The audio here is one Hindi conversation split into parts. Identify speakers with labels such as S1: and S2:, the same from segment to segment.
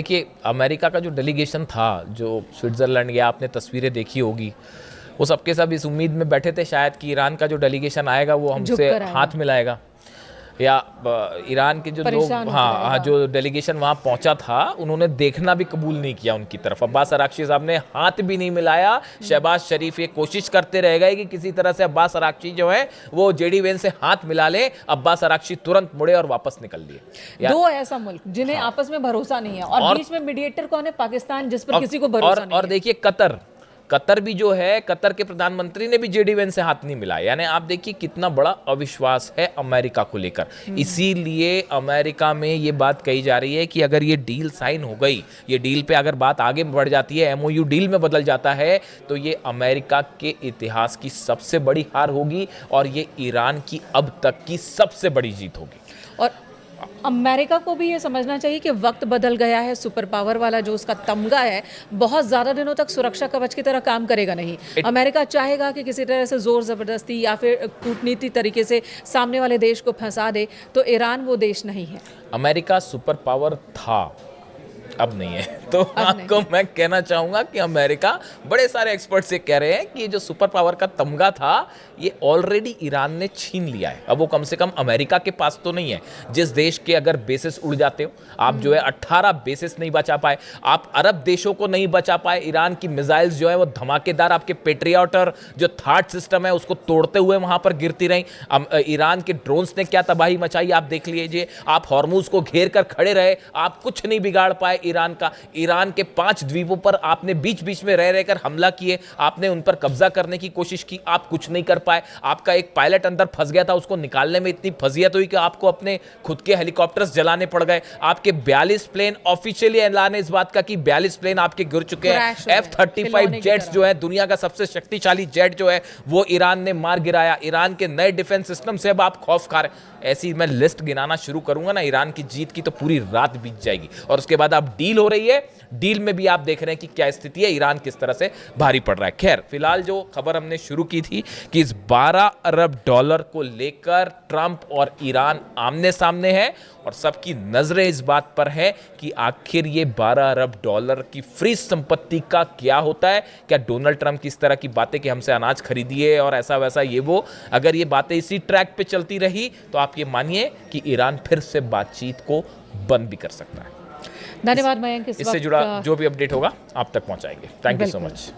S1: देखिए, अमेरिका का जो डेलीगेशन था, जो स्विट्ज़रलैंड गया, आपने तस्वीरें देखी होगी, वो सबके सब इस उम्मीद में बैठे थे शायद कि ईरान का जो डेलीगेशन आएगा वो हमसे हाथ मिलाएगा, या ईरान के जो लोग, हाँ, जो डेलीगेशन वहाँ पहुँचा था, उन्होंने देखना भी कबूल नहीं किया उनकी तरफ। अब्बास अराक्ची साहब ने हाथ भी नहीं मिलाया। शहबाज शरीफ ये कोशिश करते रह गए कि किसी तरह से अब्बास अराक्ची जो है वो जेडी वेंस से हाथ मिला ले। अब्बास अराक्ची तुरंत मुड़े और वापस निकल लिए।
S2: दो ऐसा मुल्क जिन्हें आपस में भरोसा नहीं है, और बीच में मीडिएटर कौन है? पाकिस्तान, जिस पर किसी को भरोसा नहीं है।
S1: और देखिए, कतर भी जो है, कतर के प्रधानमंत्री ने भी जेडी वेंस से हाथ नहीं मिलाया। यानी आप देखिए कितना बड़ा अविश्वास है अमेरिका को लेकर। इसीलिए अमेरिका में ये बात कही जा रही है कि अगर ये डील साइन हो गई, ये डील पे अगर बात आगे बढ़ जाती है, एमओयू डील में बदल जाता है, तो ये अमेरिका के इतिहास की सबसे बड़ी हार होगी और ये ईरान की अब तक की सबसे बड़ी जीत होगी। और
S2: अमेरिका को भी ये समझना चाहिए कि वक्त बदल गया है। सुपर पावर वाला जो उसका तमगा है, बहुत ज़्यादा दिनों तक सुरक्षा कवच की तरह काम करेगा नहीं। अमेरिका चाहेगा कि किसी तरह से ज़ोर ज़बरदस्ती या फिर कूटनीति तरीके से सामने वाले देश को फंसा दे, तो ईरान वो देश नहीं है।
S1: अमेरिका सुपर पावर था, अब नहीं है। तो आपको मैं कहना चाहूंगा कि अमेरिका, बड़े सारे एक्सपर्ट्स ये कह रहे हैं कि जो सुपर पावर का तमगा था, ये ऑलरेडी ईरान ने छीन लिया है। अब वो कम से कम अमेरिका के पास तो नहीं है। जिस देश के अगर बेसिस उड़ जाते हो आप, जो है 18 बेसिस नहीं बचा पाए, आप अरब देशों को नहीं बचा पाए। ईरान की मिसाइल्स जो है वो धमाकेदार, आपके पेट्रियट और जो थार्ड सिस्टम है उसको तोड़ते हुए वहां पर गिरती रही। ईरान के ड्रोन्स ने क्या तबाही मचाई आप देख लीजिए। आप हॉर्मुज को घेर कर खड़े रहे, आप कुछ नहीं बिगाड़ पाए ईरान का। ईरान के 5 द्वीपों पर आपने बीच बीच में रह रहकर हमला किए, आपने उन पर कब्जा करने की कोशिश की, आप कुछ नहीं कर पाए। आपका एक पायलट अंदर फंस गया था, उसको निकालने में इतनी फजियत हुई कि आपको अपने खुद के हेलीकॉप्टर्स जलाने पड़ गए। आपके 42 प्लेन, ऑफिशियली ऐलान है इस बात का कि 42 प्लेन आपके गिर चुके हैं। F-35 जेट्स जो है, दुनिया का सबसे शक्तिशाली जेट जो है, वो ईरान ने मार गिराया। ईरान के नए डिफेंस सिस्टम से अब आप खौफ खा रहे। ऐसी मैं लिस्ट गिनाना शुरू करूंगा ना ईरान की जीत की, तो पूरी रात बीत जाएगी। और उसके बाद अब डील हो रही है, डील में भी आप देख रहे हैं कि क्या स्थिति है, ईरान किस तरह से भारी पड़ रहा है। खैर, फिलहाल जो खबर हमने शुरू की थी कि इस $12 अरब को लेकर ट्रंप और ईरान आमने सामने है और सबकी नजरें इस बात पर है कि आखिर ये $12 अरब की फ्री संपत्ति का क्या होता है। क्या डोनाल्ड ट्रंप की इस तरह की बातें कि हमसे अनाज खरीदिए और ऐसा वैसा ये वो, अगर ये बातें इसी ट्रैक पे चलती रही तो आप ये मानिए कि ईरान फिर से बातचीत को बंद भी कर सकता है।
S2: धन्यवाद मयंक,
S1: इससे जुड़ा जो भी अपडेट होगा आप तक पहुंचाएंगे। Thank you so much.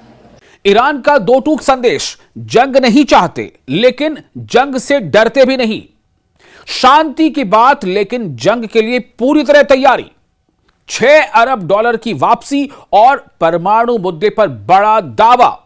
S3: Iran का दो टूक संदेश, जंग नहीं चाहते लेकिन जंग से डरते भी नहीं। शांति की बात लेकिन जंग के लिए पूरी तरह तैयारी। $6 अरब की वापसी और परमाणु मुद्दे पर बड़ा दावा।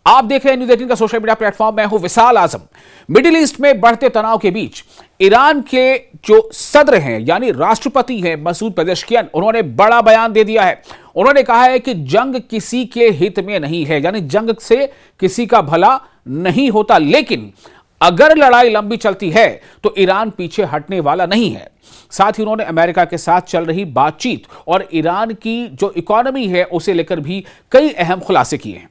S3: आप देख रहे हैं न्यूज़ 18 का सोशल मीडिया प्लेटफॉर्म। मैं हूं विशाल आजम। मिडिल ईस्ट में बढ़ते तनाव के बीच ईरान के जो सदर हैं, यानी राष्ट्रपति हैं मसूद पेजेश्कियान, उन्होंने बड़ा बयान दे दिया है। उन्होंने कहा है कि जंग किसी के हित में नहीं है, यानी जंग से किसी का भला नहीं होता, लेकिन अगर लड़ाई लंबी चलती है तो ईरान पीछे हटने वाला नहीं है। साथ ही उन्होंने अमेरिका के साथ चल रही बातचीत और ईरान की जो इकोनॉमी है उसे लेकर भी कई अहम खुलासे किए हैं।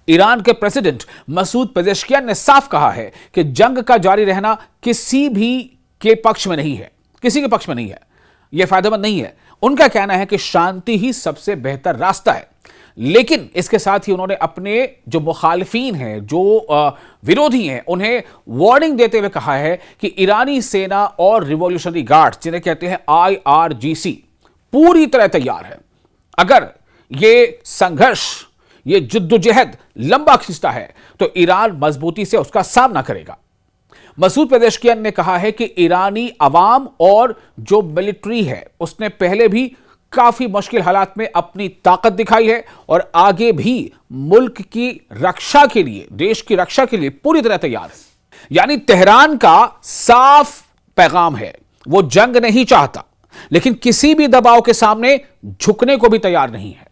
S3: ईरान के प्रेसिडेंट मसूद पेजेश्कियान ने साफ कहा है कि जंग का जारी रहना किसी भी के पक्ष में नहीं है, किसी के पक्ष में नहीं है, यह फायदेमंद नहीं है। उनका कहना है कि शांति ही सबसे बेहतर रास्ता है। लेकिन इसके साथ ही उन्होंने अपने जो मुखालिफिन हैं, जो विरोधी हैं, उन्हें वार्निंग देते हुए कहा है कि ईरानी सेना और रिवॉल्यूशनरी गार्ड्स, जिन्हें कहते हैं IRGC, पूरी तरह तैयार है। अगर ये संघर्ष, ये जद्दोजहद लंबा खिंचता है तो ईरान मजबूती से उसका सामना करेगा। मसूद पेजेश्कियान ने कहा है कि ईरानी अवाम और जो मिलिट्री है उसने पहले भी काफी मुश्किल हालात में अपनी ताकत दिखाई है और आगे भी मुल्क की रक्षा के लिए, देश की रक्षा के लिए पूरी तरह तैयार है। यानी तेहरान का साफ पैगाम है, वो जंग नहीं चाहता लेकिन किसी भी दबाव के सामने झुकने को भी तैयार नहीं है।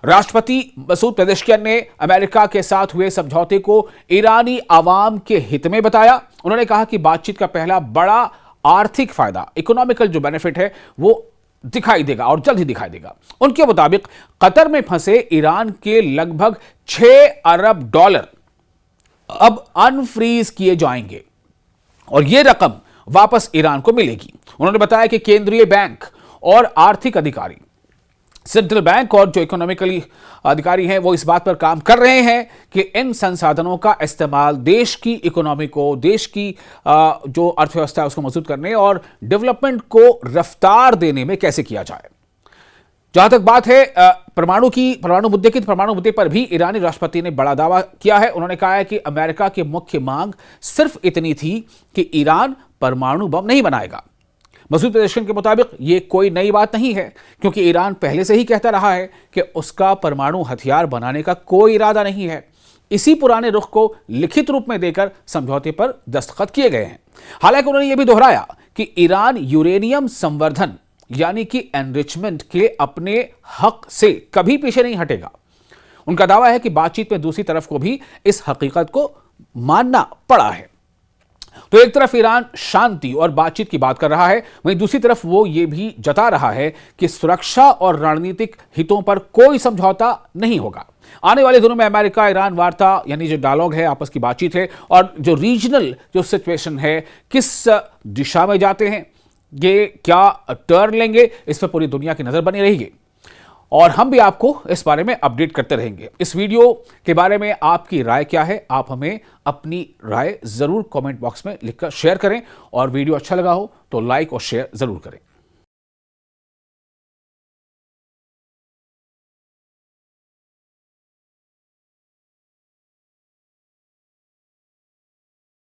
S3: राष्ट्रपति मसूद पेजेश्कियान ने अमेरिका के साथ हुए समझौते को ईरानी आवाम के हित में बताया। उन्होंने कहा कि बातचीत का पहला बड़ा आर्थिक फायदा, इकोनॉमिकल जो बेनिफिट है, वो दिखाई देगा और जल्द ही दिखाई देगा। उनके मुताबिक कतर में फंसे ईरान के लगभग $6 अरब अब अनफ्रीज किए जाएंगे और यह रकम वापस ईरान को मिलेगी। उन्होंने बताया कि केंद्रीय बैंक और आर्थिक अधिकारी सेंट्रल बैंक और जो इकोनॉमिकली अधिकारी हैं वो इस बात पर काम कर रहे हैं कि इन संसाधनों का इस्तेमाल देश की इकोनॉमी को, देश की जो अर्थव्यवस्था है उसको मजबूत करने और डेवलपमेंट को रफ्तार देने में कैसे किया जाए। जहां तक बात है परमाणु मुद्दे पर भी ईरानी राष्ट्रपति ने बड़ा दावा किया है। उन्होंने कहा है कि अमेरिका की मुख्य मांग सिर्फ इतनी थी कि ईरान परमाणु बम नहीं बनाएगा। मसूद पेजेशकिन के मुताबिक यह कोई नई बात नहीं है, क्योंकि ईरान पहले से ही कहता रहा है कि उसका परमाणु हथियार बनाने का कोई इरादा नहीं है। इसी पुराने रुख को लिखित रूप में देकर समझौते पर दस्तखत किए गए हैं। हालांकि उन्होंने यह भी दोहराया कि ईरान यूरेनियम संवर्धन यानी कि एनरिचमेंट के अपने हक से कभी पीछे नहीं हटेगा। उनका दावा है कि बातचीत में दूसरी तरफ को भी इस हकीकत को मानना पड़ा है। तो एक तरफ ईरान शांति और बातचीत की बात कर रहा है, वहीं दूसरी तरफ वो ये भी जता रहा है कि सुरक्षा और रणनीतिक हितों पर कोई समझौता नहीं होगा। आने वाले दिनों में अमेरिका ईरान वार्ता यानी जो डायलॉग है, आपस की बातचीत है, और जो रीजनल जो सिचुएशन है किस दिशा में जाते हैं, ये क्या टर्न लेंगे, इस पर पूरी दुनिया की नजर बनी रहेगी और हम भी आपको इस बारे में अपडेट करते रहेंगे। इस वीडियो के बारे में आपकी राय क्या है? आप हमें अपनी राय जरूर कमेंट बॉक्स में लिखकर शेयर करें और वीडियो अच्छा लगा हो तो लाइक और शेयर जरूर करें।